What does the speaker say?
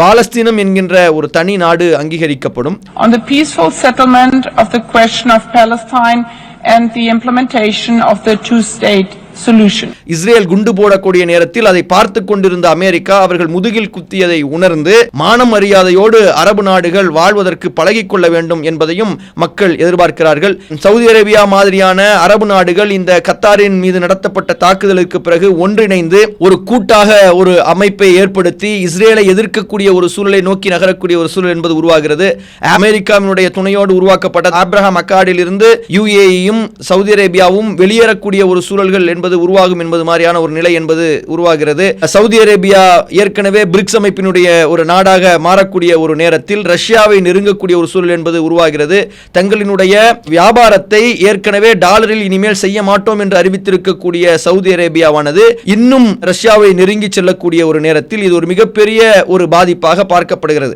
பாலஸ்தீனம் என்கின்ற ஒரு தனி நாடு அங்கீகரிக்கப்படும். On the peaceful settlement of the question of Palestine and the implementation of the two-state solution. Israel குண்டு போடக்கூடிய நேரத்தில் அதை பார்த்து கொண்டிருந்த அமெரிக்கா அவர்கள் முதுகில் குத்தியதை உணர்ந்து மான மரியாதையோடு அரபு நாடுகள் வாழ்வதற்கு பழகிக்கொள்ள வேண்டும் என்பதையும் மக்கள் எதிர்பார்க்கிறார்கள். சவுதி அரேபியா மாதிரியான அரபு நாடுகள் இந்த கத்தாரின் மீது நடத்தப்பட்ட தாக்குதலுக்கு பிறகு ஒன்றிணைந்து ஒரு கூட்டாக ஒரு அமைப்பை ஏற்படுத்தி இஸ்ரேலை எதிர்க்கக்கூடிய ஒரு சூழலை நோக்கி நகரக்கூடிய ஒரு சூழல் என்பது உருவாகிறது. அமெரிக்காவினுடைய துணையோடு உருவாக்கப்பட்ட ஆப்ரஹாம் அக்கார்டில் இருந்து யுஏஇயும் சவுதி அரேபியாவும் வெளியேறக்கூடிய ஒரு சூழல்கள் என்பது உருவாகும் என்பது மாதிரியான ஒரு நிலை என்பது உருவாகிறது. சவுதி அரேபியா ஏற்கனவே பிரிக்ஸ் அமைப்பினுடைய ஒரு நாடாக மாறக்கூடிய ஒரு நேரத்தில் ரஷ்யாவை நெருங்கக்கூடிய ஒரு சூழல் என்பது உருவாகிறது. தங்களினுடைய வியாபாரத்தை ஏற்கனவே டாலரில் இனிமேல் செய்ய மாட்டோம் என்று அறிவித்திருக்கக்கூடிய சவுதி அரேபியாவானது இன்னும் ரஷ்யாவை நெருங்கி செல்லக்கூடிய ஒரு நேரத்தில் இது ஒரு மிகப்பெரிய ஒரு பாதிப்பாக பார்க்கப்படுகிறது.